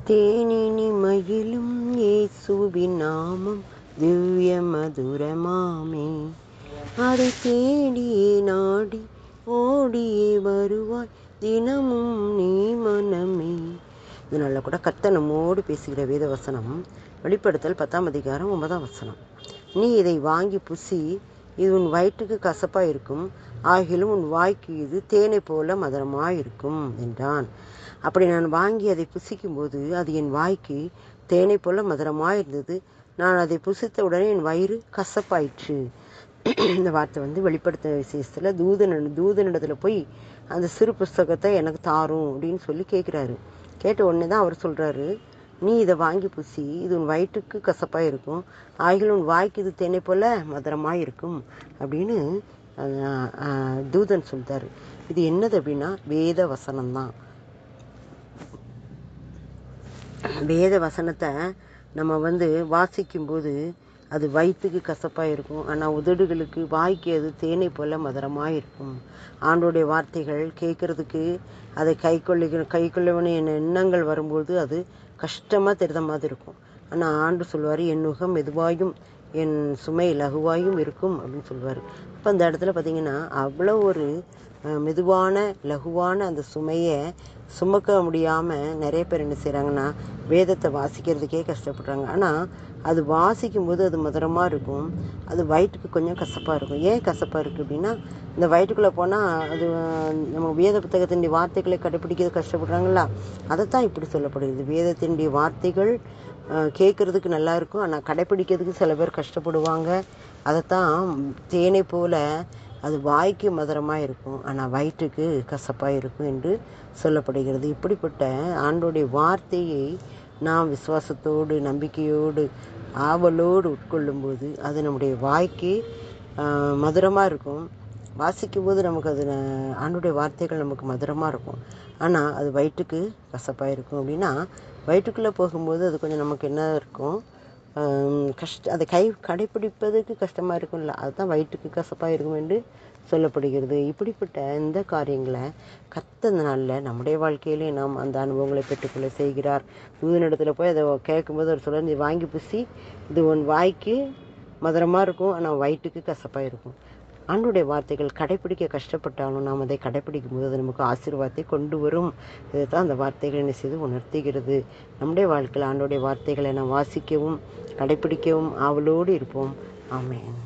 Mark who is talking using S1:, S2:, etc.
S1: தேனினி மகிழும் இயேசுவின் நாமம் திவ்ய மதுரமாமே. அதை தேடியே நாடி ஓடியே வருவாய் தினமும் நீ மனமே. இதனால கூட கர்த்தர் நம்மோடு பேசுகிற வேத வசனம் வெளிப்படுத்தல் 10ஆம் அதிகாரம் 9ஆம் வசனம். நீ இதை வாங்கி புசி, இது உன் வயிற்றுக்கு கசப்பாய் இருக்கும், ஆகிலும் உன் வாய்க்கு இது தேனை போல மதுரமாயிருக்கும் என்றான். அப்படி நான் வாங்கி அதை புசிக்கும்போது அது என் வாய்க்கு தேனை போல மதுரமாயிருந்தது. நான் அதை புசித்த உடனே என் வயிறு கசப்பாயிற்று. இந்த வார்த்தை வெளிப்படுத்த விசேஷத்தில் தூதனிடத்தில் போய் அந்த சிறு புஸ்தகத்தை எனக்கு தாரும் அப்படின்னு சொல்லி கேட்குறாரு. கேட்ட உடனே தான் அவர் சொல்கிறாரு, நீ இதை வாங்கி புசி, இது உன் வயிற்றுக்கு கசப்பாக இருக்கும், ஆகிலும் உன் வாய்க்கு இது தேனை போல மதுரமாக இருக்கும் அப்படின்னு தூதன் சொல்கிறாரு. இது என்னது அப்படின்னா வேத வசனம்தான். வேத வசனத்தை நம்ம வாசிக்கும்போது அது வயிற்றுக்கு கசப்பாக இருக்கும், ஆனால் உதடுகளுக்கு வாய்க்கு அது தேனை போல மதுரமாக இருக்கும். ஆண்டோடைய வார்த்தைகள் கேட்கறதுக்கு அதை கைக்கொள்ளவனு எண்ணங்கள் வரும்போது அது கஷ்டமாக தெரிந்த மாதிரி இருக்கும். ஆனால் ஆண்டு சொல்லுவார், என் நுகம் மெதுவாயும் என் சுமை லகுவாயும் இருக்கும் அப்படின்னு சொல்லுவார். அப்போ அந்த இடத்துல பார்த்தீங்கன்னா அவ்வளோ ஒரு மெதுவான லகுவான அந்த சுமையை சுமக்க முடியாமல் நிறைய பேர் என்ன செய்கிறாங்கன்னா வேதத்தை வாசிக்கிறதுக்கே கஷ்டப்படுறாங்க. ஆனால் அது வாசிக்கும்போது அது மதுரமாக இருக்கும், அது வயிற்றுக்கு கொஞ்சம் கசப்பாக இருக்கும். ஏன் கசப்பாக இருக்குது அப்படின்னா, இந்த வயிற்றுக்குள்ளே போனால் அது நம்ம வேத புத்தகத்தினுடைய வார்த்தைகளை கடைப்பிடிக்கிறது கஷ்டப்படுறாங்களா, அதைத்தான் இப்படி சொல்லப்படுகிறது. வேதத்தினுடைய வார்த்தைகள் கேட்குறதுக்கு நல்லா இருக்கும், ஆனால் கடைப்பிடிக்கிறதுக்கு சில பேர் கஷ்டப்படுவாங்க. அதைத்தான் தேனை போல அது வாய்க்கு மதுரமாக இருக்கும், ஆனால் வயிற்றுக்கு கசப்பாக இருக்கும் என்று சொல்லப்படுகிறது. இப்படிப்பட்ட ஆண்டோடைய வார்த்தையை நாம் விசுவாசத்தோடு நம்பிக்கையோடு ஆவலோடு உட்கொள்ளும்போது அது நம்முடைய வாய்க்கு மதுரமாக இருக்கும். வாசிக்கும்போது நமக்கு அது ஆண்டோடைய வார்த்தைகள் நமக்கு மதுரமாக இருக்கும், ஆனால் அது வயிற்றுக்கு கசப்பாக இருக்கும். அப்படின்னா வயிற்றுக்குள்ளே போகும்போது அது கொஞ்சம் நமக்கு என்ன இருக்கும், அதை கடைப்பிடிப்பதற்கு கஷ்டமாக இருக்கும்ல, அதுதான் வயிற்றுக்கு கசப்பாக இருக்கும் என்று சொல்லப்படுகிறது. இப்படிப்பட்ட இந்த காரியங்களை கர்த்தர் நாளில் நம்முடைய வாழ்க்கையிலே நாம் அந்த அனுபவங்களை பெற்றுக்கொள்ள செய்கிறார். தூதனிடத்தில் போய் அதை கேட்கும்போது அவர் சொல்ல, நீ வாங்கி புசி, இது உன் வாய்க்கு மதுரமாக இருக்கும், ஆனால் வயிற்றுக்கு கசப்பாக இருக்கும். ஆண்டோடைய வார்த்தைகள் கடைப்பிடிக்க கஷ்டப்பட்டாலும் நாம் அதை கடைப்பிடிக்கும் போது அது நமக்கு ஆசீர்வாதத்தை கொண்டு வரும். இதைத்தான் அந்த வார்த்தைகளை என்ன செய்து உணர்த்துகிறது. நம்முடைய வாழ்க்கையில் ஆண்டோடைய வார்த்தைகளை நாம் வாசிக்கவும் கடைப்பிடிக்கவும் ஆவலோடு இருப்போம். ஆமென்.